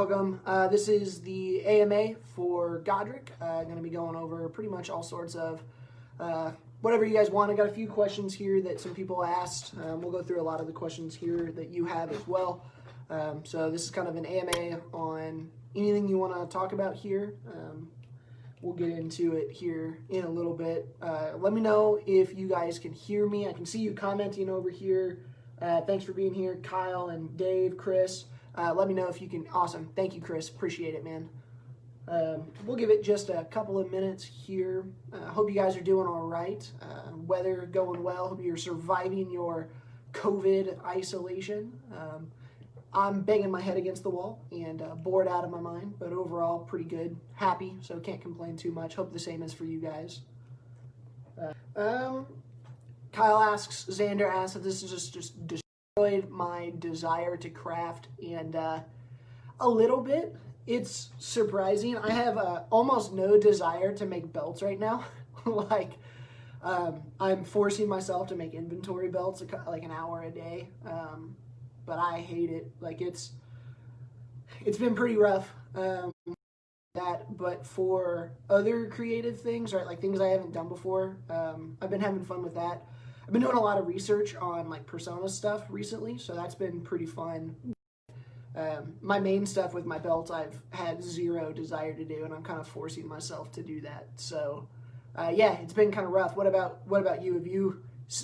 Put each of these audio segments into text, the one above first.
Welcome. This is the AMA for Godric. Going to be going over pretty much all sorts of whatever you guys want. I got a few questions here that some people asked. We'll go through a lot of the questions here that you have as well. So this is kind of an AMA on anything you want to talk about here. We'll get into it here in a little bit. Let me know if you guys can hear me. I can see you commenting over here. Thanks for being here, Kyle and Dave, Chris. Let me know if you can. Awesome. Thank you, Chris. Appreciate it, man. We'll give it just a couple of minutes here. Hope you guys are doing all right. Weather going well. Hope you're surviving your COVID isolation. I'm banging my head against the wall and bored out of my mind, but overall pretty good. Happy, so can't complain too much. Hope the same is for you guys. Kyle asks, Xander asks if this is just destroyed my desire to craft, and a little bit. It's surprising. I have almost no desire to make belts right now. Like, I'm forcing myself to make inventory belts like an hour a day, but I hate it. Like, it's been pretty rough. But for other creative things, right, like things I haven't done before, I've been having fun with that. I've been doing a lot of research on like Persona stuff recently, so that's been pretty fun. My main stuff with my belts, I've had zero desire to do, and I'm kind of forcing myself to do that. So, yeah, it's been kind of rough. What about you?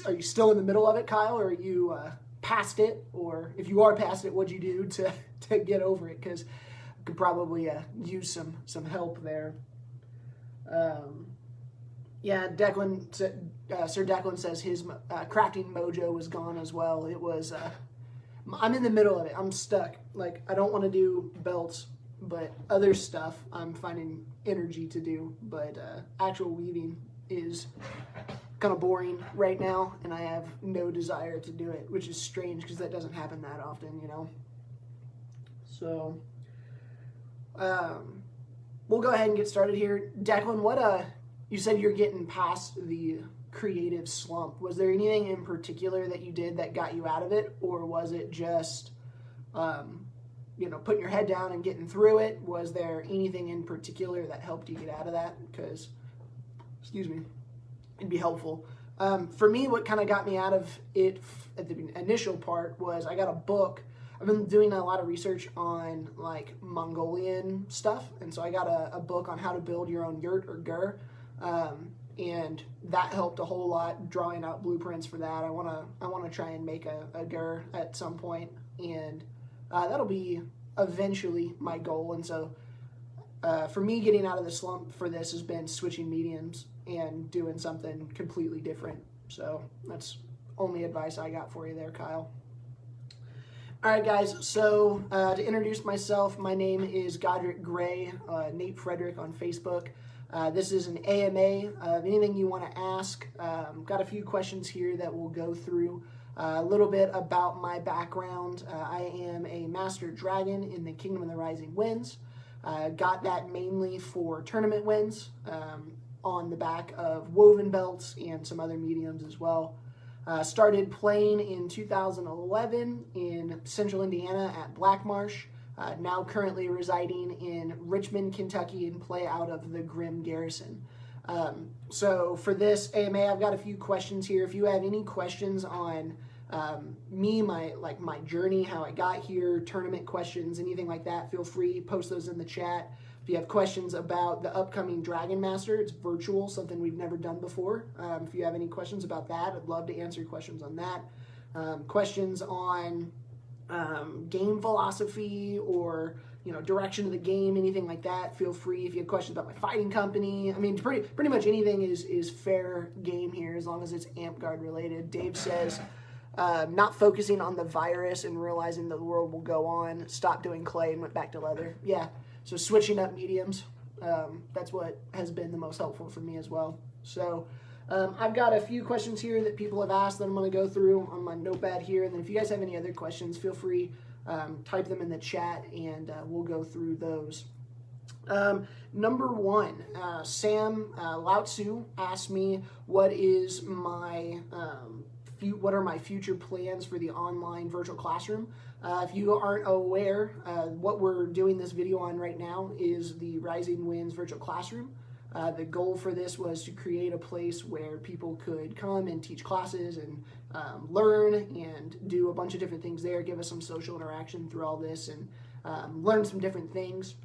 Are you still in the middle of it, Kyle, or are you past it? Or if you are past it, what'd you do to get over it? Because I could probably use some help there. Yeah, Sir Declan says his crafting mojo was gone as well. It was, I'm in the middle of it. I'm stuck. Like, I don't want to do belts, but other stuff I'm finding energy to do. But actual weaving is kind of boring right now, and I have no desire to do it, which is strange because that doesn't happen that often, you know. So, we'll go ahead and get started here. Declan, you said you're getting past the creative slump. Was there anything in particular that you did that got you out of it, or was it just, putting your head down and getting through it? Was there anything in particular that helped you get out of that? Because, excuse me, it'd be helpful. For me, what kind of got me out of it at the initial part was I got a book. I've been doing a lot of research on like Mongolian stuff, and so I got a book on how to build your own yurt or gur. And that helped a whole lot, drawing out blueprints for that. I wanna try and make a gur at some point, and that'll be eventually my goal. And so for me, getting out of the slump for this has been switching mediums and doing something completely different. So that's only advice I got for you there, Kyle. All right, guys, so to introduce myself, my name is Godric Gray, Nate Frederick on Facebook. This is an AMA of anything you want to ask. Got a few questions here that we'll go through. A little bit about my background. I am a Master Dragon in the Kingdom of the Rising Winds. Got that mainly for tournament wins on the back of woven belts and some other mediums as well. Started playing in 2011 in Central Indiana at Black Marsh. Now currently residing in Richmond, Kentucky, and play out of the Grim Garrison. So for this AMA, I've got a few questions here. If you have any questions on me, my journey, how I got here, tournament questions, anything like that, feel free, post those in the chat. If you have questions about the upcoming Dragon Master, it's virtual, something we've never done before. If you have any questions about that, I'd love to answer questions on that. Questions on game philosophy or direction of the game, anything like that, feel free. If you have questions about my fighting company, I mean, pretty much anything is fair game here as long as it's Amtgard related. Dave says not focusing on the virus and realizing that the world will go on, stopped doing clay and went back to leather. Yeah, so switching up mediums, that's what has been the most helpful for me as well. So I've got a few questions here that people have asked that I'm going to go through on my notepad here. And then if you guys have any other questions, feel free, type them in the chat and we'll go through those. Number one, Sam Lao Tzu asked me what is my what are my future plans for the online virtual classroom. If you aren't aware, what we're doing this video on right now is the Rising Winds virtual classroom. The goal for this was to create a place where people could come and teach classes and learn and do a bunch of different things there, give us some social interaction through all this, and learn some different things.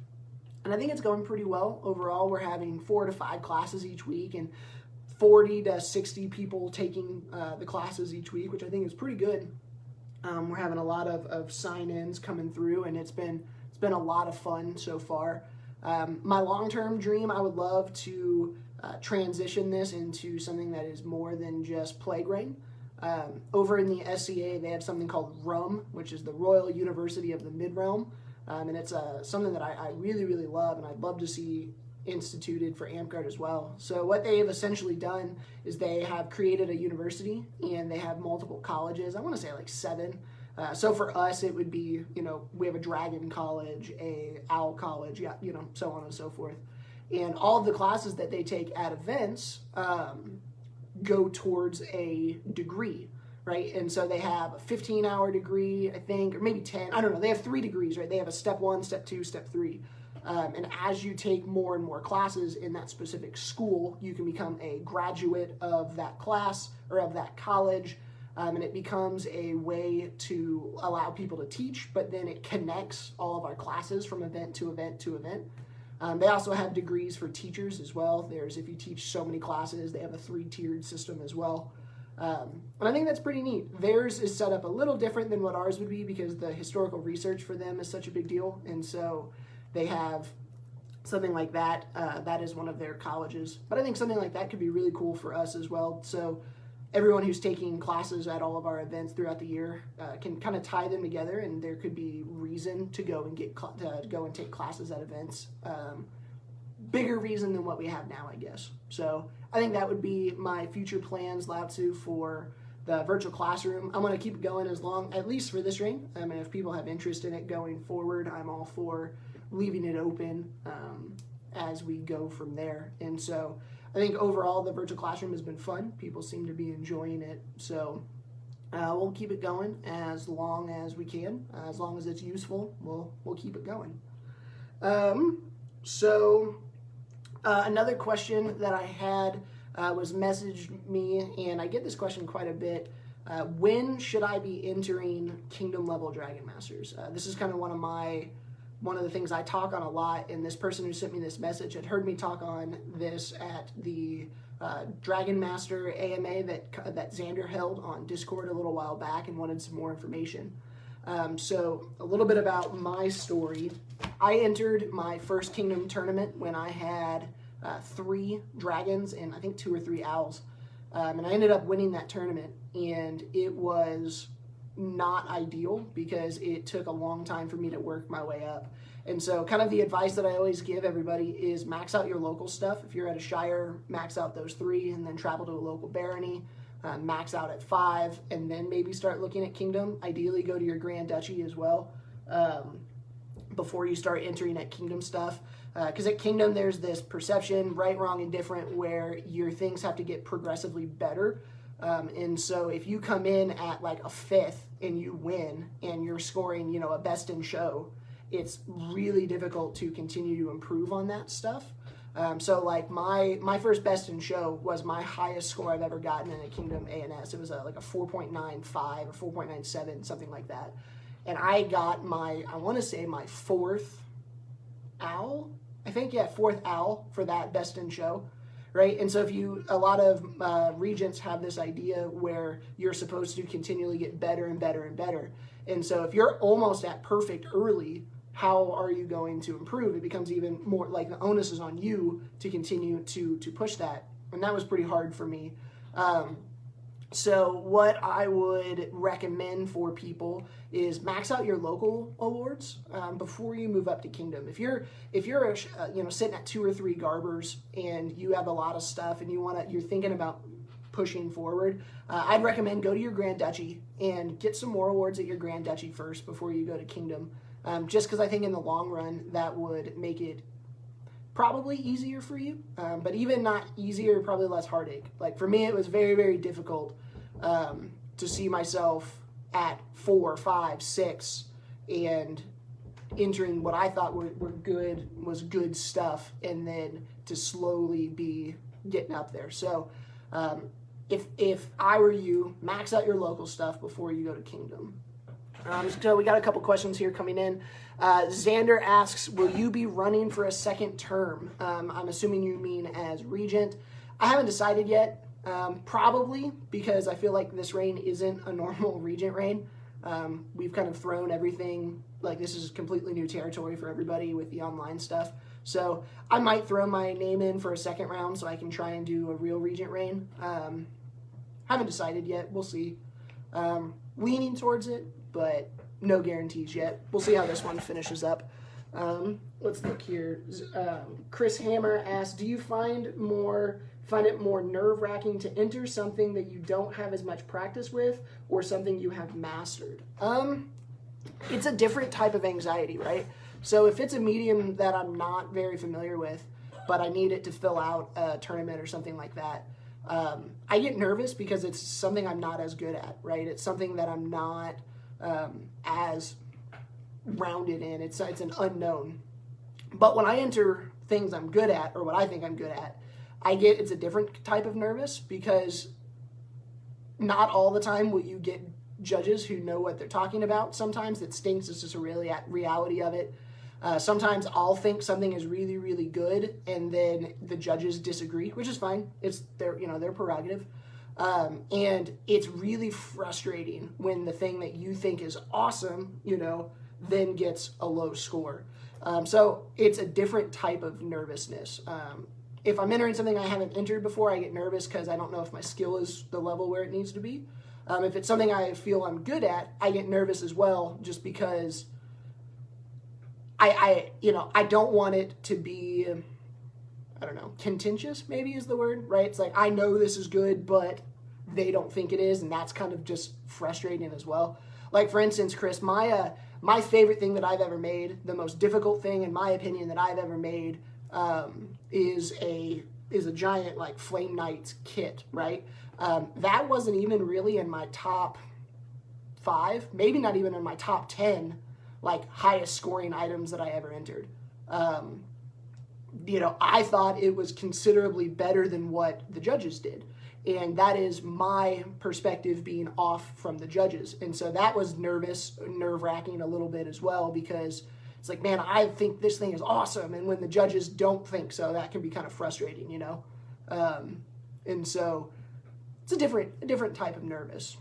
And I think it's going pretty well overall. We're having 4 to 5 classes each week and 40 to 60 people taking the classes each week, which I think is pretty good. We're having a lot of sign-ins coming through, and it's been a lot of fun so far. My long-term dream, I would love to transition this into something that is more than just plague rain. Over in the SCA, they have something called RUM, which is the Royal University of the Mid-Realm, and it's something that I really, really love, and I'd love to see instituted for Amtgard as well. So what they have essentially done is they have created a university, and they have multiple colleges. I want to say like 7. So for us, it would be, we have a dragon college, a owl college, yeah, so on and so forth. And all of the classes that they take at events go towards a degree, right? And so they have a 15-hour degree, I think, or maybe 10. I don't know. They have 3 degrees, right? They have a step 1, step 2, step 3. And as you take more and more classes in that specific school, you can become a graduate of that class or of that college. And it becomes a way to allow people to teach, but then it connects all of our classes from event to event to event. They also have degrees for teachers as well. If you teach so many classes, they have a 3-tiered system as well. And I think that's pretty neat. Theirs is set up a little different than what ours would be because the historical research for them is such a big deal. And so they have something like that. That is one of their colleges. But I think something like that could be really cool for us as well. So everyone who's taking classes at all of our events throughout the year can kind of tie them together, and there could be reason to go and take classes at events. Bigger reason than what we have now, I guess. So I think that would be my future plans, Lao Tzu, for the virtual classroom. I'm going to keep it going at least for this ring. I mean, if people have interest in it going forward, I'm all for leaving it open as we go from there. And so I think overall the virtual classroom has been fun. People seem to be enjoying it. So we'll keep it going as long as we can. As long as it's useful, we'll keep it going. Another question that I had was messaged me, and I get this question quite a bit. When should I be entering kingdom level Dragon Masters? This is kind of one of the things I talk on a lot, and this person who sent me this message had heard me talk on this at the Dragon Master AMA that Xander held on Discord a little while back and wanted some more information. So a little bit about my story. I entered my first kingdom tournament when I had 3 dragons and I think 2 or 3 owls. And I ended up winning that tournament, and it was not ideal because it took a long time for me to work my way up. And so kind of the advice that I always give everybody is max out your local stuff. If you're at a shire, max out those 3 and then travel to a local barony, max out at 5, and then maybe start looking at kingdom. Ideally go to your Grand Duchy as well before you start entering at kingdom stuff. Because at kingdom there's this perception, right, wrong, and different, where your things have to get progressively better. And so if you come in at like a 5th and you win and you're scoring, a best in show, it's really difficult to continue to improve on that stuff. So like my first best in show was my highest score I've ever gotten in a Kingdom ANS. It was like a 4.95 or 4.97, something like that. And I got I want to say my 4th owl. I think, yeah, 4th owl for that best in show. Right, and so a lot of regents have this idea where you're supposed to continually get better and better and better. And so if you're almost at perfect early, how are you going to improve? It becomes even more like the onus is on you to continue to push that. And that was pretty hard for me. So what I would recommend for people is max out your local awards before you move up to kingdom. If you're sitting at 2 or 3 garbers and you have a lot of stuff and you're thinking about pushing forward, I'd recommend go to your Grand Duchy and get some more awards at your Grand Duchy first before you go to kingdom. Just because I think in the long run that would make it probably easier for you, but even not easier, probably less heartache. Like for me, it was very, very difficult to see myself at 4, 5, 6, and entering what I thought was good stuff, and then to slowly be getting up there. So if I were you, max out your local stuff before you go to Kingdom. So we got a couple questions here coming in. Xander asks, will you be running for a second term? I'm assuming you mean as Regent. I haven't decided yet. Probably, because I feel like this reign isn't a normal Regent reign. We've kind of thrown everything, like this is completely new territory for everybody with the online stuff. So I might throw my name in for a second round so I can try and do a real Regent reign. Haven't decided yet. We'll see. Leaning towards it, but no guarantees yet. We'll see how this one finishes up. Let's look here. Chris Hammer asks, do you find it more nerve-wracking to enter something that you don't have as much practice with, or something you have mastered? It's a different type of anxiety, right? So if it's a medium that I'm not very familiar with, but I need it to fill out a tournament or something like that, I get nervous because it's something I'm not as good at, right? It's something that I'm not as rounded in. It's an unknown. But when I enter things I'm good at, or what I think I'm good at, it's a different type of nervous, because not all the time will you get judges who know what they're talking about. Sometimes it stinks. It's just a reality of it. Sometimes I'll think something is really, really good, and then the judges disagree, which is fine. It's their prerogative. And it's really frustrating when the thing that you think is awesome, then gets a low score. So it's a different type of nervousness. If I'm entering something I haven't entered before, I get nervous because I don't know if my skill is the level where it needs to be. If it's something I feel I'm good at, I get nervous as well, just because I don't want it to be, contentious maybe is the word, right? It's like, I know this is good, but they don't think it is, and that's kind of just frustrating as well. Like, for instance, Chris, my favorite thing that I've ever made, the most difficult thing in my opinion that I've ever made, is a giant like Flame Knights kit, right? That wasn't even really in my top 5, maybe not even in my top 10, like highest scoring items that I ever entered. I thought it was considerably better than what the judges did. And that is my perspective being off from the judges. And so that was nerve-wracking a little bit as well, because it's like, man, I think this thing is awesome. And when the judges don't think so, that can be kind of frustrating, And so it's a different type of nervous.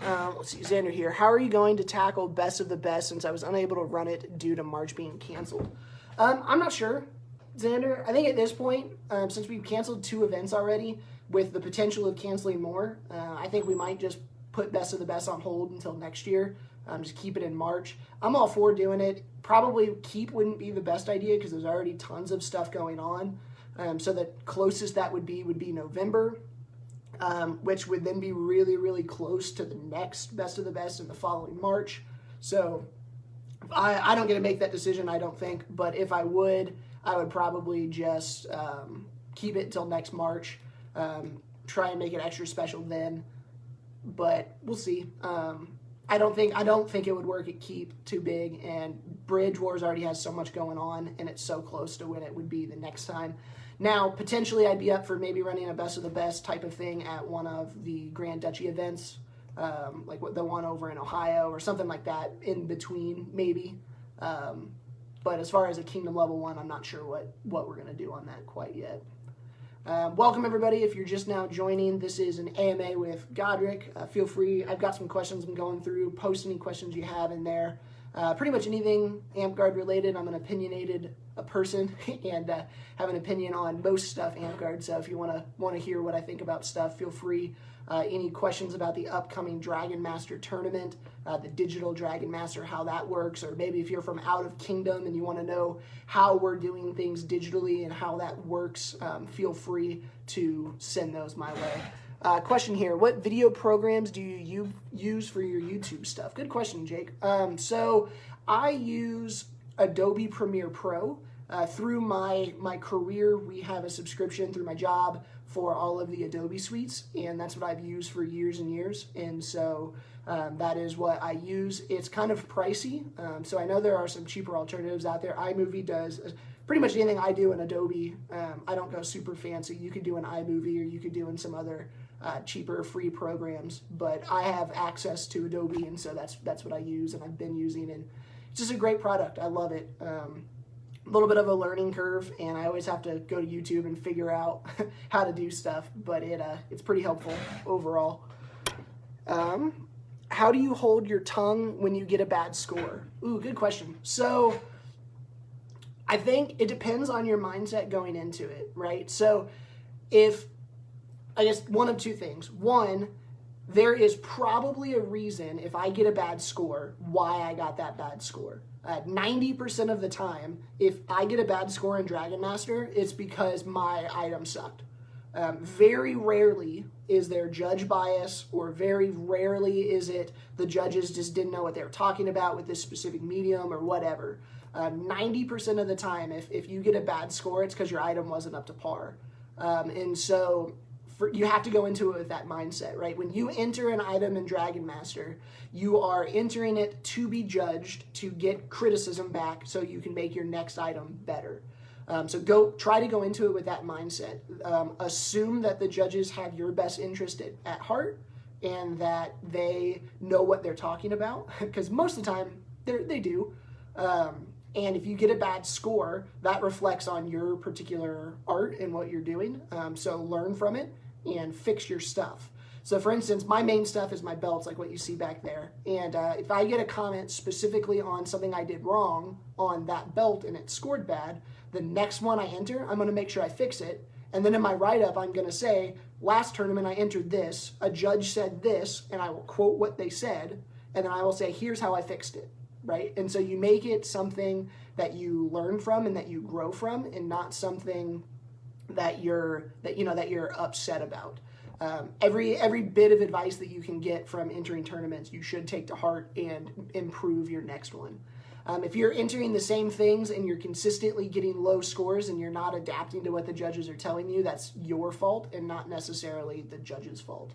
Let's see, Xander here. How are you going to tackle Best of the Best since I was unable to run it due to March being canceled? I'm not sure, Xander. I think at this point, since we've canceled 2 events already, with the potential of canceling more, I think we might just put Best of the Best on hold until next year. Just keep it in March. I'm all for doing it. Probably keep wouldn't be the best idea because there's already tons of stuff going on. So the closest that would be November, which would then be really, really close to the next Best of the Best in the following March. So I don't get to make that decision, I don't think. But if I would probably just keep it until next March. Try and make it extra special then. But we'll see. I don't think it would work at Keep too big, and Bridge Wars already has so much going on, and it's so close to when it would be the next time. Now, potentially, I'd be up for maybe running a Best of the Best type of thing at one of the Grand Duchy events, like the one over in Ohio or something like that in between, maybe. But as far as a Kingdom level 1, I'm not sure what we're going to do on that quite yet. Welcome, everybody. If you're just now joining, this is an AMA with Godric. Feel free. I've got some questions I'm going through. Post any questions you have in there. Pretty much anything Amtgard related. I'm an opinionated person and have an opinion on most stuff Amtgard. So if you want to hear what I think about stuff, feel free. Any questions about the upcoming Dragon Master tournament, the digital Dragon Master, how that works, or maybe if you're from out of Kingdom and you want to know how we're doing things digitally and how that works, feel free to send those my way. Question here, what video programs do you use for your YouTube stuff? Good question, Jake. So I use Adobe Premiere Pro. Through my career, we have a subscription through my job for all of the Adobe suites, and that's what I've used for years and years, and so that is what I use. It's kind of pricey, so I know there are some cheaper alternatives out there. iMovie does pretty much anything I do in Adobe. I don't go super fancy. You could do an iMovie, or you could do in some other cheaper free programs, but I have access to Adobe, and so that's what I use, and I've been using, and it's just a great product. I love it. A little bit of a learning curve, and I always have to go to YouTube and figure out how to do stuff, but it's pretty helpful overall. How do you hold your tongue when you get a bad score? Ooh, good question. So I think it depends on your mindset going into it, right? So I guess one of two things. One, there is probably a reason if I get a bad score why I got that bad score. 90% of the time, if I get a bad score in Dragon Master, it's because my item sucked. Very rarely is there judge bias, or very rarely is it the judges just didn't know what they were talking about with this specific medium or whatever. 90% of the time, if you get a bad score, it's because your item wasn't up to par. And so you have to go into it with that mindset, right? When you enter an item in Dragon Master, you are entering it to be judged, to get criticism back so you can make your next item better. So try to go into it with that mindset. Assume that the judges have your best interest at heart, and that they know what they're talking about, because most of the time they do. And if you get a bad score, that reflects on your particular art and what you're doing. So learn from it and fix your stuff. So for instance, my main stuff is my belts, like what you see back there. And if I get a comment specifically on something I did wrong on that belt and it scored bad, the next one I enter, I'm going to make sure I fix it. And then in my write-up, I'm going to say, last tournament I entered this, a judge said this, and I will quote what they said, and then I will say, here's how I fixed it, right? And so you make it something that you learn from and that you grow from, and not something that you're upset about. Every bit of advice that you can get from entering tournaments, you should take to heart and improve your next one. If you're entering the same things and you're consistently getting low scores and you're not adapting to what the judges are telling you, that's your fault and not necessarily the judge's fault.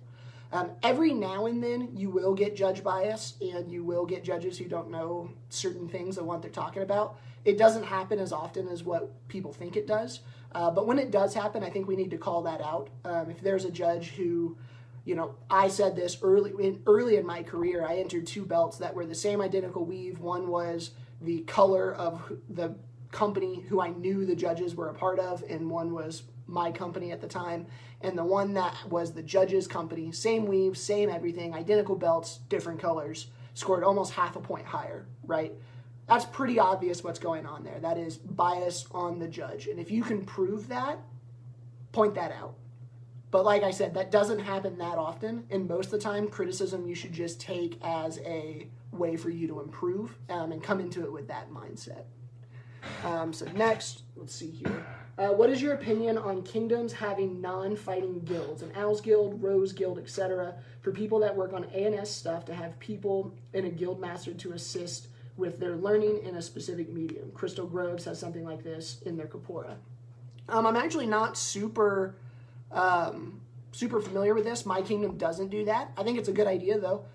Every now and then you will get judge bias, and you will get judges who don't know certain things of what they're talking about. It doesn't happen as often as what people think it does. But when it does happen, I think we need to call that out. If there's a judge who, I said this early in my career, I entered 2 belts that were the same identical weave. One was the color of the company who I knew the judges were a part of, and one was my company at the time. And the one that was the judges' company, same weave, same everything, identical belts, different colors, scored almost half a point higher, right? That's pretty obvious what's going on there. That is bias on the judge. And if you can prove that, point that out. But like I said, that doesn't happen that often. And most of the time, criticism you should just take as a way for you to improve, and come into it with that mindset. So next, let's see here. What is your opinion on kingdoms having non-fighting guilds, an Owl's Guild, Rose Guild, etc., for people that work on A&S stuff to have people in a guild master to assist with their learning in a specific medium? Crystal Groves has something like this in their Kapora. I'm actually not super familiar with this. My kingdom doesn't do that. I think it's a good idea, though.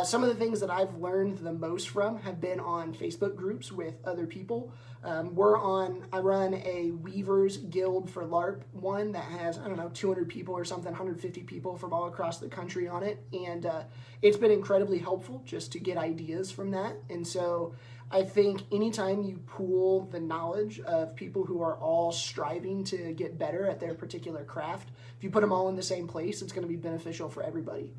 Some of the things that I've learned the most from have been on Facebook groups with other people. I run a Weavers Guild for Larp, one that has, 200 people or something, 150 people from all across the country on it. And it's been incredibly helpful just to get ideas from that. And so I think anytime you pool the knowledge of people who are all striving to get better at their particular craft, if you put them all in the same place, it's going to be beneficial for everybody.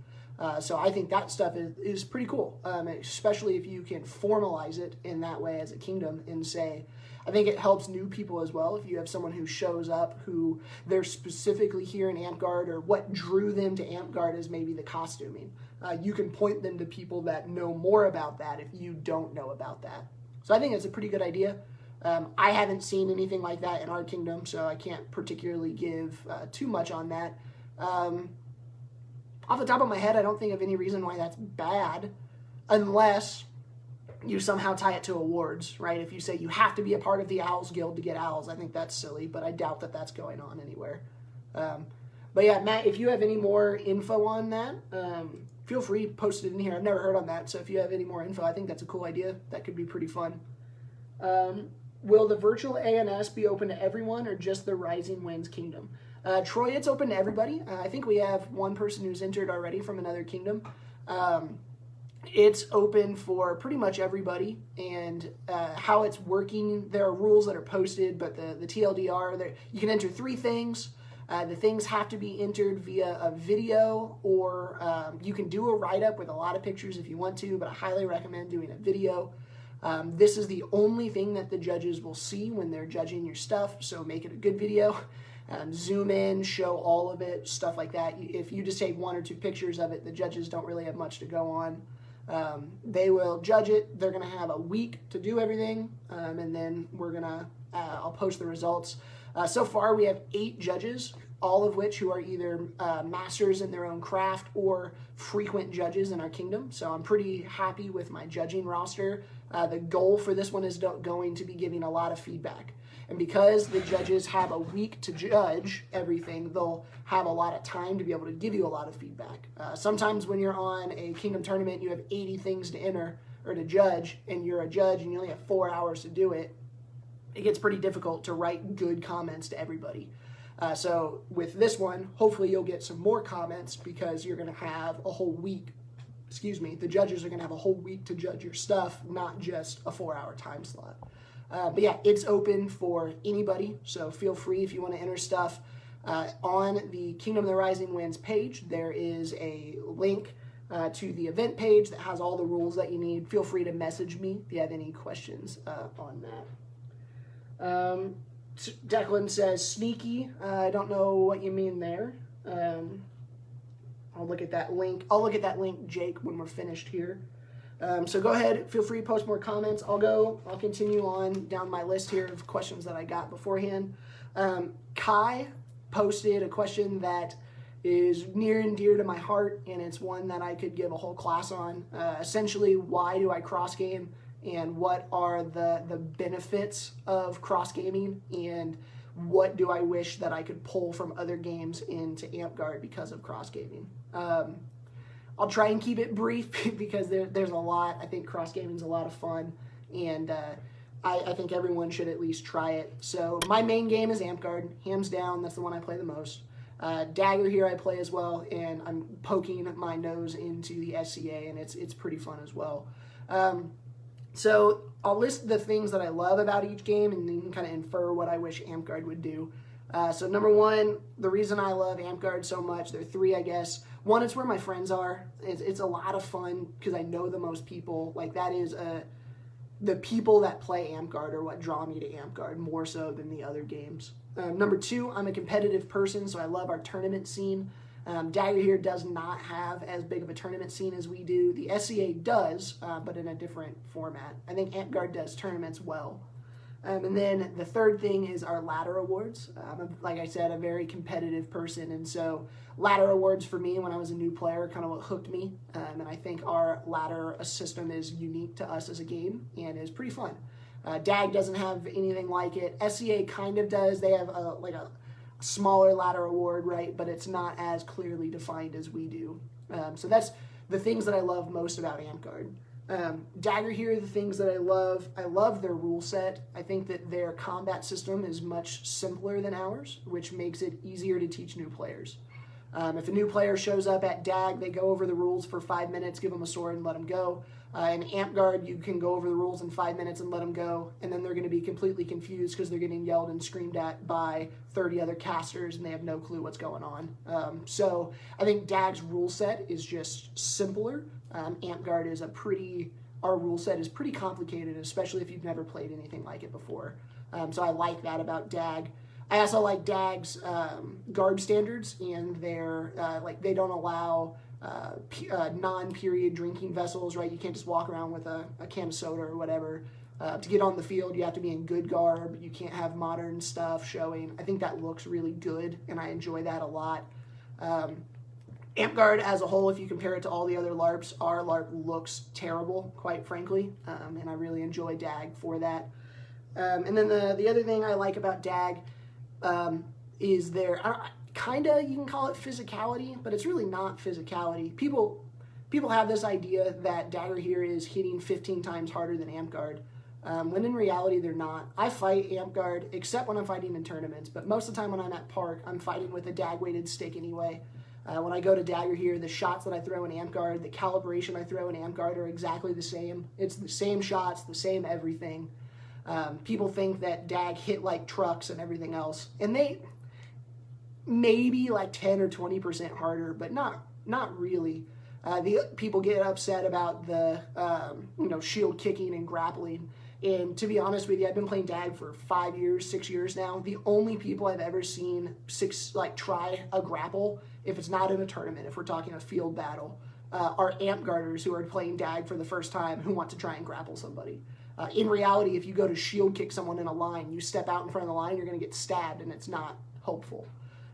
So I think that stuff is pretty cool, especially if you can formalize it in that way as a kingdom and say, I think it helps new people as well. If you have someone who shows up who they're specifically here in Amtgard, or what drew them to Amtgard is maybe the costuming. You can point them to people that know more about that if you don't know about that. So I think it's a pretty good idea. I haven't seen anything like that in our kingdom, so I can't particularly give too much on that. Off the top of my head, I don't think of any reason why that's bad, unless you somehow tie it to awards, right? If you say you have to be a part of the Owls Guild to get owls, I think that's silly, but I doubt that that's going on anywhere. But yeah, Matt, if you have any more info on that, feel free, post it in here. I've never heard on that, so if you have any more info, I think that's a cool idea. That could be pretty fun. Will the virtual ANS be open to everyone or just the Rising Winds Kingdom? Troy, it's open to everybody. I think we have one person who's entered already from another kingdom. It's open for pretty much everybody, and how it's working, there are rules that are posted, but the TLDR, you can enter 3 things. The things have to be entered via a video, or you can do a write-up with a lot of pictures if you want to, but I highly recommend doing a video. This is the only thing that the judges will see when they're judging your stuff, so make it a good video. Zoom in, show all of it, stuff like that. If you just take 1 or 2 pictures of it, the judges don't really have much to go on. They will judge it. They're going to have a week to do everything, and then I'll post the results. So far, we have 8 judges, all of which who are either masters in their own craft or frequent judges in our kingdom. So I'm pretty happy with my judging roster. The goal for this one is going to be giving a lot of feedback. And because the judges have a week to judge everything, they'll have a lot of time to be able to give you a lot of feedback. Sometimes when you're on a kingdom tournament, you have 80 things to enter or to judge, and you're a judge and you only have 4 hours to do it. It gets pretty difficult to write good comments to everybody. So with this one, hopefully you'll get some more comments because you're going to have a whole week. The judges are going to have a whole week to judge your stuff, not just a 4-hour time slot. But yeah, it's open for anybody, so feel free if you want to enter stuff. On the Kingdom of the Rising Winds page, there is a link to the event page that has all the rules that you need. Feel free to message me if you have any questions on that. Declan says, sneaky. I don't know what you mean there. I'll look at that link. I'll look at that link, Jake, when we're finished here. So go ahead, feel free to post more comments. I'll continue on down my list here of questions that I got beforehand. Kai posted a question that is near and dear to my heart, and it's one that I could give a whole class on. Essentially, why do I cross game, and what are the benefits of cross gaming, and what do I wish that I could pull from other games into Amtgard because of cross gaming. I'll try and keep it brief because there's a lot. I think cross gaming is a lot of fun, and I think everyone should at least try it. So my main game is Amtgard, hands down. That's the one I play the most. Dagger here I play as well, and I'm poking my nose into the SCA, and it's pretty fun as well. So I'll list the things that I love about each game, and you can kind of infer what I wish Amtgard would do. So number 1, the reason I love Amtgard so much, there are 3, I guess. 1, it's where my friends are. It's a lot of fun because I know the most people. Like, that is the people that play Amtgard are what draw me to Amtgard more so than the other games. Number 2, I'm a competitive person, so I love our tournament scene. Dagger here does not have as big of a tournament scene as we do. The SCA does, but in a different format. I think Amtgard does tournaments well. And then the third thing is our ladder awards. Like I said, a very competitive person, and so ladder awards for me when I was a new player kind of what hooked me, and I think our ladder system is unique to us as a game and is pretty fun. DAG doesn't have anything like it. SCA kind of does. They have a smaller ladder award, right, but it's not as clearly defined as we do. So that's the things that I love most about Amtgard. Dagger here, the things that I love their rule set. I think that their combat system is much simpler than ours, which makes it easier to teach new players. If a new player shows up at DAG, they go over the rules for 5 minutes, give them a sword and let them go. In Amtgard, you can go over the rules in 5 minutes and let them go, and then they're going to be completely confused because they're getting yelled and screamed at by 30 other casters, and they have no clue what's going on. So I think DAG's rule set is just simpler. Amtgard is our rule set is pretty complicated, especially if you've never played anything like it before. So I like that about DAG. I also like DAG's guard standards, and their they don't allow non-period drinking vessels, right? You can't just walk around with a can of soda or whatever. To get on the field, you have to be in good garb. You can't have modern stuff showing. I think that looks really good, and I enjoy that a lot. Amtgard as a whole, if you compare it to all the other LARPs, our LARP looks terrible, quite frankly, and I really enjoy DAG for that. And then the other thing I like about DAG is their, kind of, you can call it physicality, but it's really not physicality. People have this idea that Dagger here is hitting 15 times harder than Amtgard, when in reality they're not. I fight Amtgard, except when I'm fighting in tournaments, but most of the time when I'm at Park, I'm fighting with a DAG-weighted stick anyway. When I go to Dagger here, the shots that I throw in Amtgard, the calibration I throw in Amtgard are exactly the same. It's the same shots, the same everything. People think that DAG hit like trucks and everything else, and they maybe like 10 or 20% harder, but not really. The people get upset about the shield kicking and grappling. And to be honest with you, I've been playing DAG for 5 years, 6 years now. The only people I've ever seen try a grapple, if it's not in a tournament, if we're talking a field battle, are Amtgarders who are playing DAG for the first time who want to try and grapple somebody. In reality, if you go to shield kick someone in a line, you step out in front of the line, you're going to get stabbed, and it's not hopeful.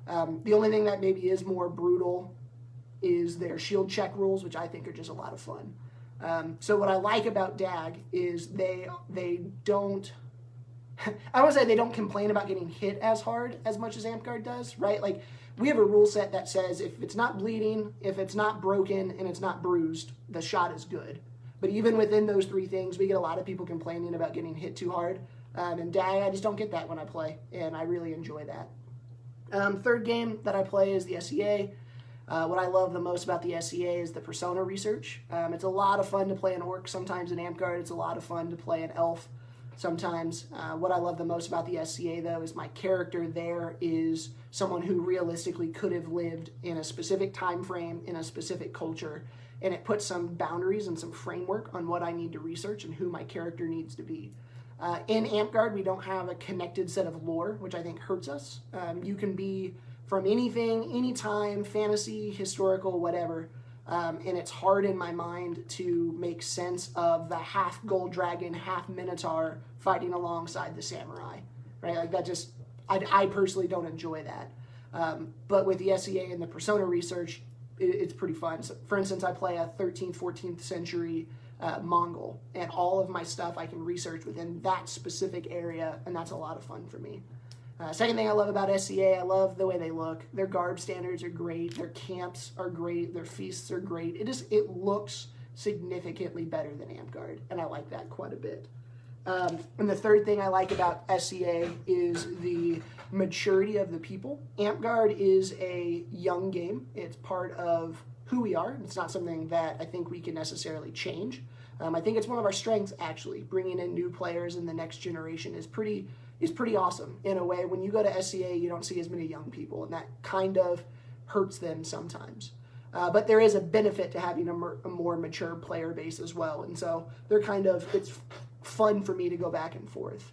The only thing that maybe is more brutal is their shield check rules, which I think are just a lot of fun. So what I like about DAG is they don't, I would say they don't complain about getting hit as hard as much as Amtgard does, right? Like, we have a rule set that says if it's not bleeding, if it's not broken, and it's not bruised, the shot is good. But even within those three things, we get a lot of people complaining about getting hit too hard. And DAG, I just don't get that when I play, and I really enjoy that. Third game that I play is the SEA. What I love the most about the SEA is the persona research. It's a lot of fun to play an orc. Sometimes in Amtgard, it's a lot of fun to play an elf. Sometimes what I love the most about the SEA, though, is my character there is someone who realistically could have lived in a specific time frame, in a specific culture, and it puts some boundaries and some framework on what I need to research and who my character needs to be. In Amtgard, we don't have a connected set of lore, which I think hurts us. You can be from anything, anytime, fantasy, historical, whatever, and it's hard in my mind to make sense of the half gold dragon, half minotaur fighting alongside the samurai, right? Like, that just, I personally don't enjoy that. But with the SEA and the persona research, it's pretty fun. So, for instance, I play a 13th, 14th century Mongol, and all of my stuff I can research within that specific area, and that's a lot of fun for me. Second thing I love about SEA, I love the way they look. Their garb standards are great. Their camps are great. Their feasts are great. It looks significantly better than Amtgard, and I like that quite a bit. And the third thing I like about SEA is the maturity of the people. Amtgard is a young game. It's part of who we are. It's not something that I think we can necessarily change. I think it's one of our strengths, actually. Bringing in new players in the next generation is pretty awesome in a way. When you go to SEA, you don't see as many young people, and that kind of hurts them sometimes. But there is a benefit to having a more mature player base as well, and so it's fun for me to go back and forth.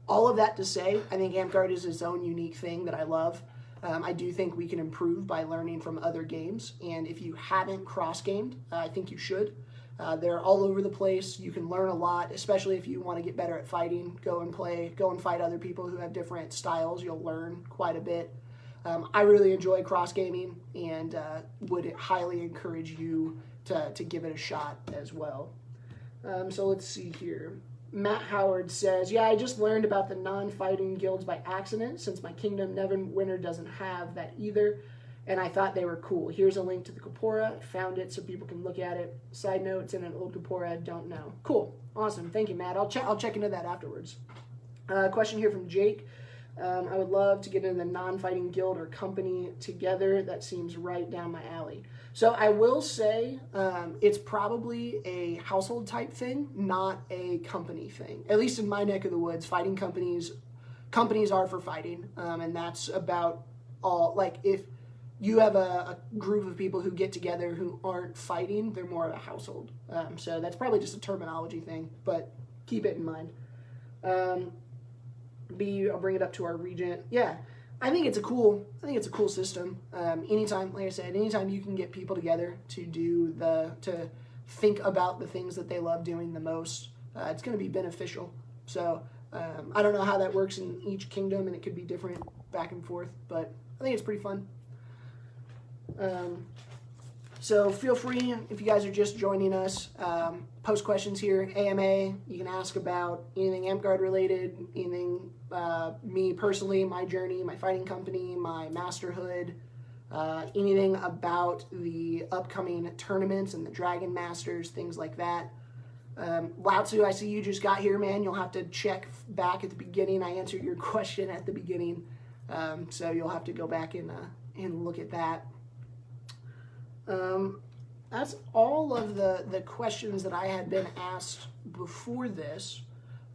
All of that to say, I think Amtgard is its own unique thing that I love. I do think we can improve by learning from other games, and if you haven't cross-gamed, I think you should. They're all over the place. You can learn a lot, especially if you want to get better at fighting. Go and fight other people who have different styles. You'll learn quite a bit. I really enjoy cross-gaming and would highly encourage you to give it a shot as well. So let's see here. Matt Howard says, yeah, I just learned about the non-fighting guilds by accident since my Kingdom Neverwinter doesn't have that either, and I thought they were cool. Here's a link to the Corpora. I found it so people can look at it. Side note, it's in an old Corpora I don't know. Cool. Awesome. Thank you, Matt. I'll check into that afterwards. Question here from Jake. I would love to get into the non-fighting guild or company together. That seems right down my alley. So I will say it's probably a household type thing, not a company thing. At least in my neck of the woods, fighting companies are for fighting, and that's about all. Like, if you have a group of people who get together who aren't fighting, they're more of a household. So that's probably just a terminology thing, but keep it in mind. I'll bring it up to our regent. Yeah, I think it's a cool system. Anytime, like I said, anytime you can get people together to think about the things that they love doing the most, it's going to be beneficial. So I don't know how that works in each kingdom, and it could be different back and forth, but I think it's pretty fun. So feel free, if you guys are just joining us, post questions here, AMA. You can ask about anything Amtgard related, anything me personally, my journey, my fighting company, my masterhood, anything about the upcoming tournaments and the Dragon Masters, things like that. Lao Tzu, I see you just got here, man. You'll have to check back at the beginning. I answered your question at the beginning, so you'll have to go back and look at that. That's all of the questions that I had been asked before this.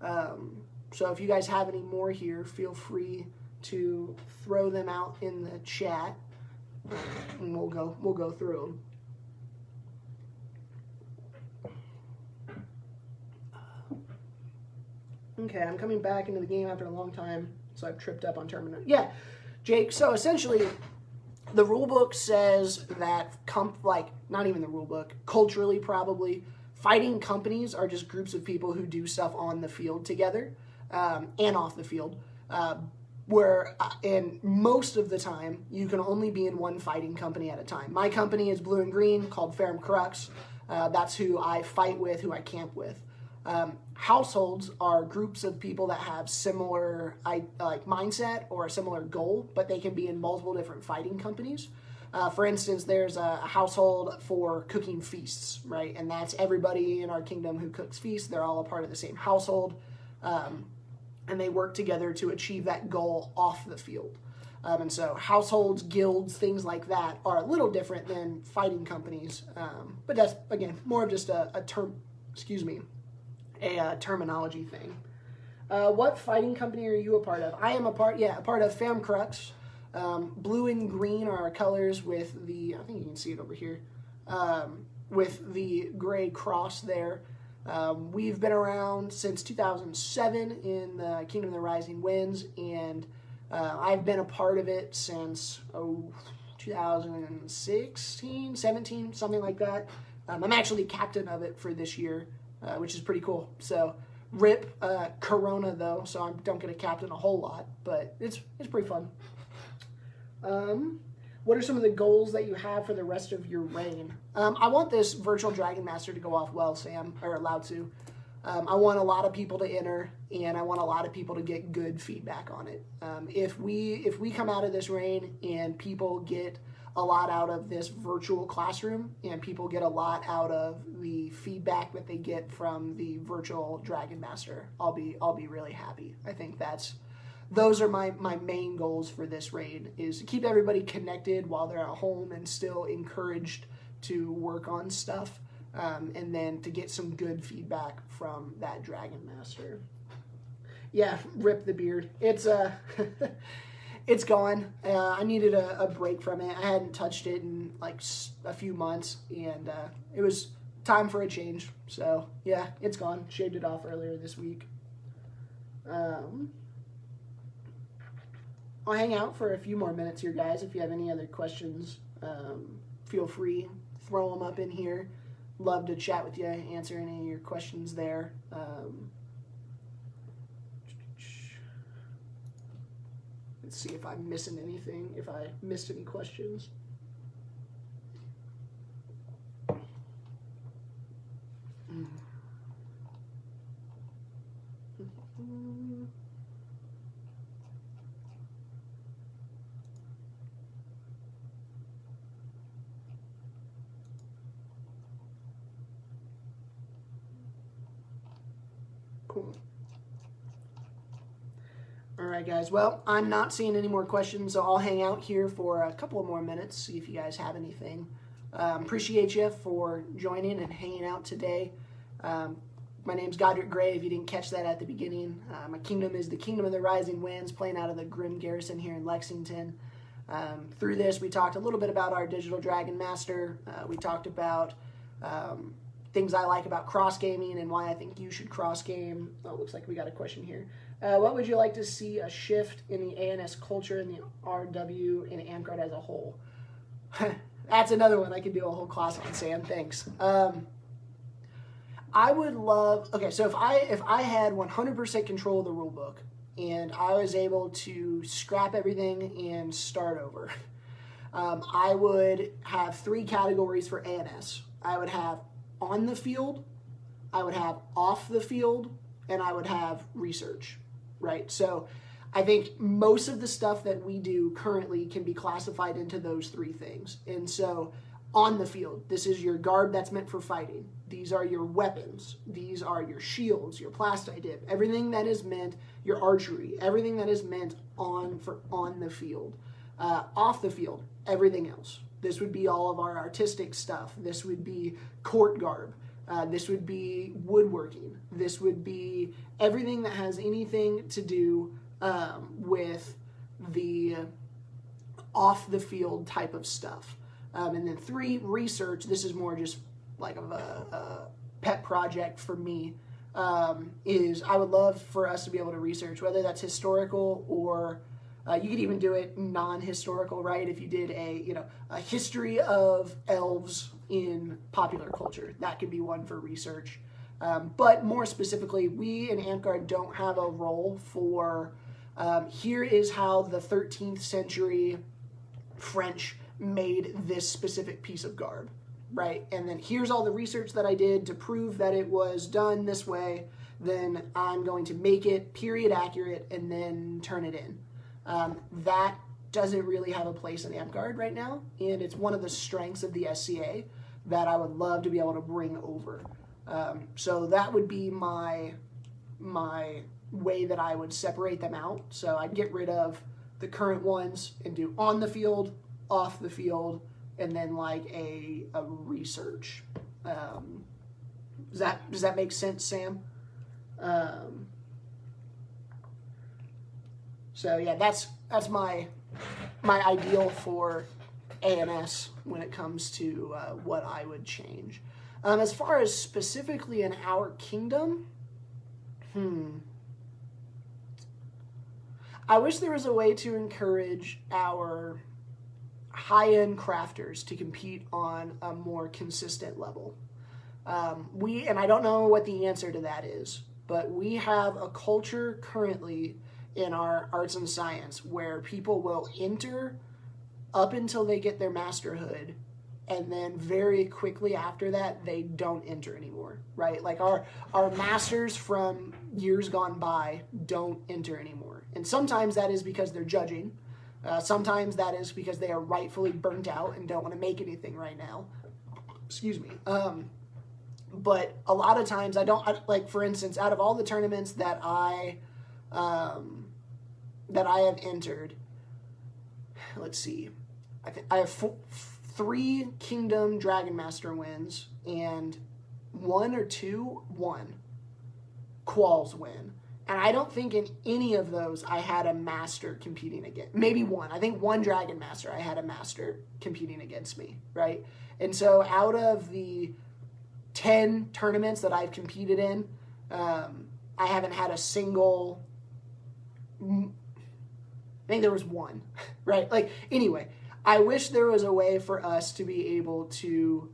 So if you guys have any more here, feel free to throw them out in the chat, and we'll go through them. Okay, I'm coming back into the game after a long time, so I've tripped up on terminal. Yeah, Jake. So essentially, the rule book says that, not even the rule book, culturally probably, fighting companies are just groups of people who do stuff on the field together and off the field. And most of the time, you can only be in one fighting company at a time. My company is blue and green, called Ferrum Crux. That's who I fight with, who I camp with. Households are groups of people that have similar mindset or a similar goal, but they can be in multiple different fighting companies. For instance, there's a household for cooking feasts, right? And that's everybody in our kingdom who cooks feasts. They're all a part of the same household, and they work together to achieve that goal off the field. And so households, guilds, things like that are a little different than fighting companies. But that's, again, more of just a terminology thing. What fighting company are you a part of? I am a part of Ferrum Crux. Blue and green are our colors with I think you can see it over here, with the gray cross there. We've been around since 2007 in the Kingdom of the Rising Winds, and I've been a part of it since 2016, 17, something like that. I'm actually captain of it for this year, which is pretty cool. So rip Corona though, so I don't get to captain a whole lot, but it's pretty fun. What are some of the goals that you have for the rest of your reign? I want this virtual Dragon Master to go off well, Sam, or Lao Tzu. I want a lot of people to enter, and I want a lot of people to get good feedback on it. If we come out of this reign and people get a lot out of this virtual classroom, and people get a lot out of the feedback that they get from the virtual Dragon Master, I'll be really happy. I think those are my main goals for this raid, is to keep everybody connected while they're at home and still encouraged to work on stuff, and then to get some good feedback from that Dragon Master. Yeah, rip the beard. It's it's gone. I needed a break from it. I hadn't touched it in like a few months, and it was time for a change. So yeah, it's gone. Shaved it off earlier this week. I'll hang out for a few more minutes here, guys. If you have any other questions, feel free, throw them up in here. Love to chat with you, answer any of your questions there. Let's see if I'm missing anything, if I missed any questions. Cool. All right, guys. Well, I'm not seeing any more questions, so I'll hang out here for a couple of more minutes, see if you guys have anything. Appreciate you for joining and hanging out today. My name's Godric Gray, if you didn't catch that at the beginning. My kingdom is the Kingdom of the Rising Winds, playing out of the Grim Garrison here in Lexington. Through this, we talked a little bit about our digital Dragon Master. We talked about things I like about cross-gaming and why I think you should cross-game. Oh, looks like we got a question here. What would you like to see a shift in the ANS culture and the RW and Amtgard as a whole? That's another one I could do a whole class on, Sam. Thanks. I would love... Okay, so if I had 100% control of the rulebook and I was able to scrap everything and start over, I would have 3 categories for ANS. I would have on the field, I would have off the field, and I would have research, right? So I think most of the stuff that we do currently can be classified into those 3 things. And so on the field, this is your garb that's meant for fighting. These are your weapons. These are your shields, your plastite dip, everything that is meant, your archery, everything that is meant on the field. Off the field, everything else. This would be all of our artistic stuff. This would be court garb. This would be woodworking. This would be everything that has anything to do with the off the field type of stuff. And then 3, research. This is more just like of a pet project for me. Is I would love for us to be able to research, whether that's historical or you could even do it non-historical, right? If you did a history of elves in popular culture, that could be one for research. But more specifically, we in Amtgard don't have a role for here is how the 13th century French made this specific piece of garb, right? And then here's all the research that I did to prove that it was done this way. Then I'm going to make it period accurate and then turn it in. That doesn't really have a place in Amtgard right now, and it's one of the strengths of the SCA that I would love to be able to bring over. So that would be my way that I would separate them out. So I'd get rid of the current ones and do on the field, off the field, and then like a research. Does that make sense, Sam? So yeah, that's my ideal for ANS when it comes to what I would change. As far as specifically in our kingdom, I wish there was a way to encourage our high-end crafters to compete on a more consistent level. And I don't know what the answer to that is, but we have a culture currently in our arts and science where people will enter up until they get their masterhood, and then very quickly after that they don't enter anymore, right? Like our masters from years gone by don't enter anymore. And sometimes that is because they're judging. Sometimes that is because they are rightfully burnt out and don't want to make anything right now. Excuse me. But a lot of times like for instance, out of all the tournaments that I have entered, let's see, I think I have 3 Kingdom Dragon Master wins and 1 or 2 Qualls win. And I don't think in any of those I had a master competing against. Maybe 1. I think 1 Dragon Master I had a master competing against me, right? And so out of the 10 tournaments that I've competed in, I haven't had a single. I think there was 1, right? Like, anyway, I wish there was a way for us to be able to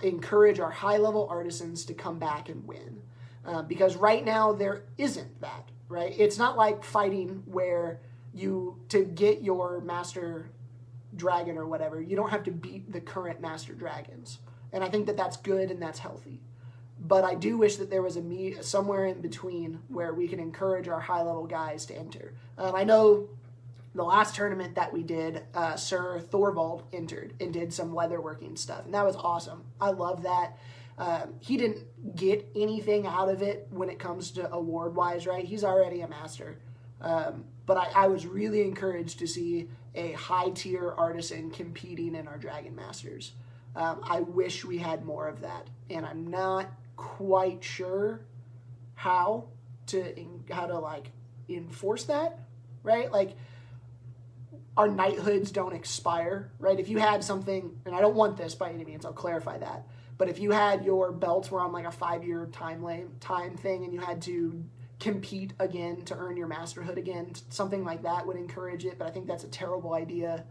encourage our high-level artisans to come back and win. Because right now there isn't that, right? It's not like fighting where to get your master dragon or whatever, you don't have to beat the current master dragons. And I think that that's good and that's healthy. But I do wish that there was somewhere in between where we can encourage our high-level guys to enter. I know the last tournament that we did, Sir Thorvald entered and did some leatherworking stuff, and that was awesome. I love that. He didn't get anything out of it when it comes to award-wise, right? He's already a master. But I was really encouraged to see a high-tier artisan competing in our Dragon Masters. I wish we had more of that, and I'm not quite sure how to like enforce that, right? Like, our knighthoods don't expire, right? If you had something, and I don't want this by any means, I'll clarify that, but if you had your belts were on like a 5-year time thing and you had to compete again to earn your masterhood again, something like that would encourage it, but I think that's a terrible idea.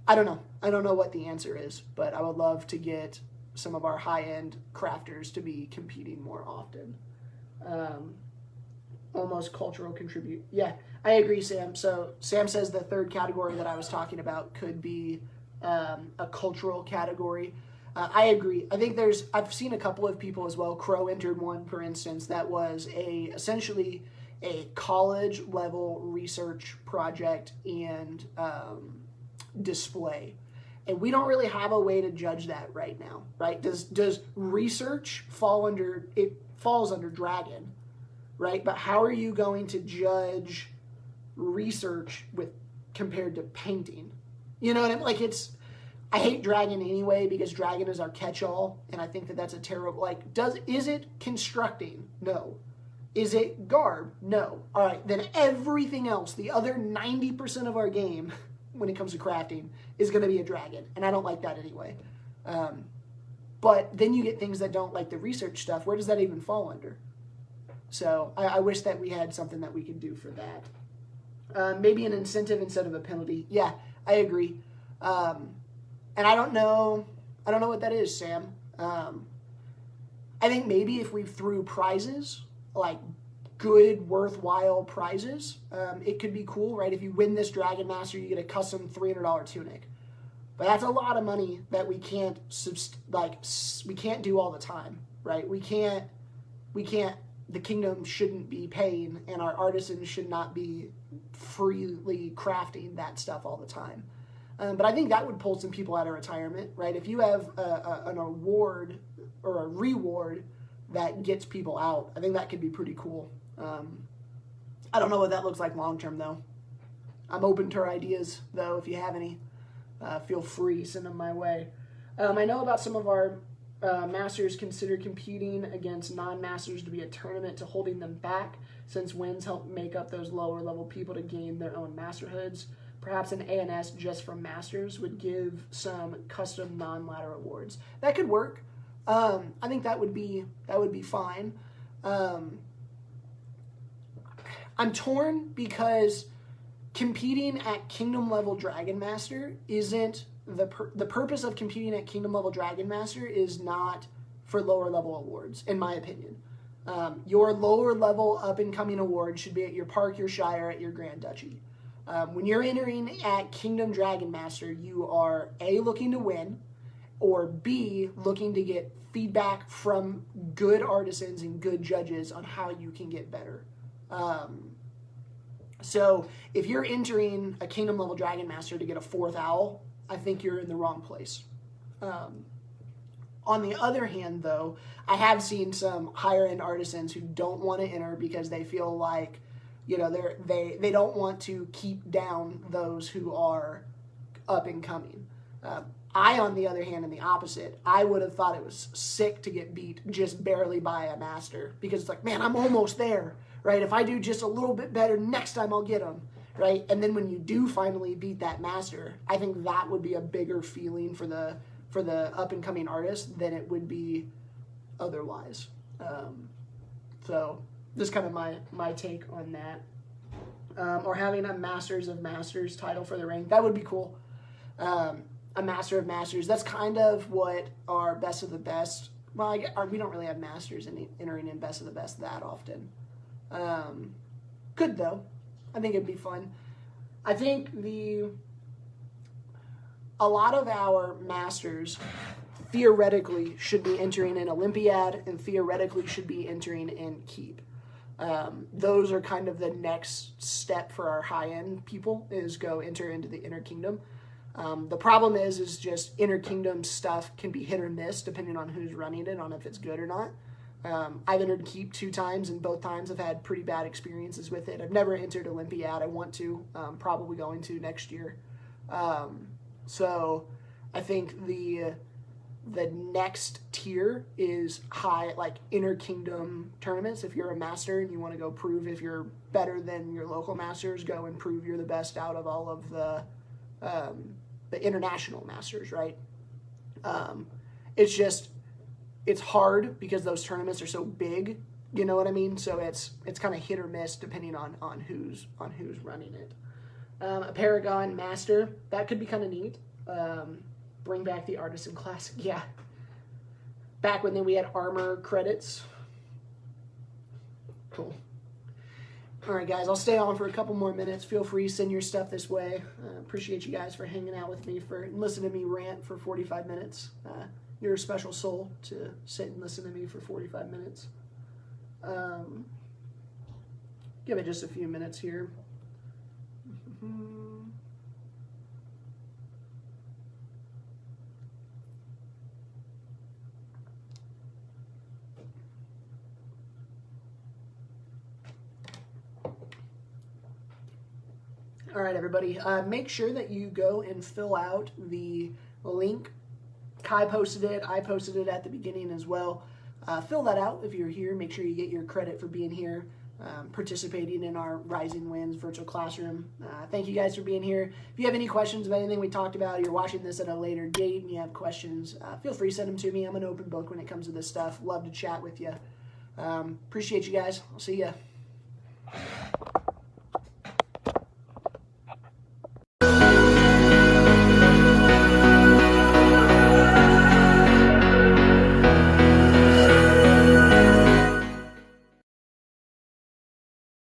I don't know. I don't know what the answer is, but I would love to get some of our high-end crafters to be competing more often. Almost cultural contribute. Yeah, I agree, Sam. So Sam says the third category that I was talking about could be a cultural category. I agree. I think I've seen a couple of people as well. Crow entered one, for instance, that was essentially a college level research project and display. And we don't really have a way to judge that right now, right? Does research falls under Dragon, right? But how are you going to judge research compared to painting? You know what I mean? Like I hate Dragon anyway because Dragon is our catch-all, and I think that's a terrible, is it constructing? No. Is it garb? No. All right, then everything else, the other 90% of our game, when it comes to crafting, is going to be a Dragon, and I don't like that anyway. But then you get things that don't, like the research stuff. Where does that even fall under? So I wish that we had something that we could do for that. Maybe an incentive instead of a penalty. Yeah, I agree. And I don't know what that is, Sam. I think maybe if we threw prizes, like good, worthwhile prizes, it could be cool, right? If you win this Dragon Master, you get a custom $300 tunic. But that's a lot of money that we can't do all the time, right? We can't. The kingdom shouldn't be paying, and our artisans should not be freely crafting that stuff all the time. But I think that would pull some people out of retirement, right? If you have an award or a reward that gets people out, I think that could be pretty cool. I don't know what that looks like long term, though. I'm open to ideas, though. If you have any, feel free, send them my way. I know about some of our masters consider competing against non-masters to be a tournament to holding them back, since wins help make up those lower level people to gain their own masterhoods. Perhaps an ANS just from masters would give some custom non-ladder awards. That could work. I think that would be fine. I'm torn because competing at kingdom level Dragon Master isn't the purpose of competing at kingdom level Dragon Master is not for lower level awards, in my opinion. Your lower level up and coming award should be at your park, your shire, at your Grand Duchy. When you're entering at Kingdom Dragon Master, you are A, looking to win, or B, looking to get feedback from good artisans and good judges on how you can get better. So if you're entering a Kingdom level Dragon Master to get a 4th owl, I think you're in the wrong place. On the other hand, though, I have seen some higher end artisans who don't want to enter because they feel like, you know, they don't want to keep down those who are up and coming. I, on the other hand, in the opposite, I would have thought it was sick to get beat just barely by a master, because it's like, man, I'm almost there, right? If I do just a little bit better next time, I'll get them, right? And then when you do finally beat that master, I think that would be a bigger feeling for the up and coming artist than it would be otherwise. So just kind of my take on that. Or having a Masters of Masters title for the ring, that would be cool. A Master of Masters, that's kind of what our Best of the Best, well, we don't really have Masters entering in Best of the Best that often. Could, though. I think it'd be fun. I think a lot of our Masters theoretically should be entering in Olympiad and theoretically should be entering in Keep. Those are kind of the next step for our high-end people, is go enter into the Inner Kingdom. The problem is just Inner Kingdom stuff can be hit or miss depending on who's running it, on if it's good or not. I've entered Keep 2 times, and both times I've had pretty bad experiences with it. I've never entered Olympiad. I want to, probably going to next year. So I think the next tier is high, like Inner Kingdom tournaments. If you're a master and you want to go prove if you're better than your local masters, go and prove you're the best out of all of the international masters, right? It's hard because those tournaments are so big, you know what I mean? So it's kind of hit or miss depending on who's running it. A Paragon Master, that could be kind of neat. Bring back the Artisan Classic, yeah. Back when we had armor credits. Cool. All right, guys, I'll stay on for a couple more minutes. Feel free to send your stuff this way. Appreciate you guys for hanging out with me and listening to me rant for 45 minutes. You're a special soul to sit and listen to me for 45 minutes. Give it just a few minutes here. All right, everybody. Make sure that you go and fill out the link. Kai posted it. I posted it at the beginning as well. Fill that out if you're here. Make sure you get your credit for being here, participating in our Rising Winds virtual classroom. Thank you guys for being here. If you have any questions about anything we talked about, you're watching this at a later date and you have questions, feel free to send them to me. I'm an open book when it comes to this stuff. Love to chat with you. Appreciate you guys. I'll see ya.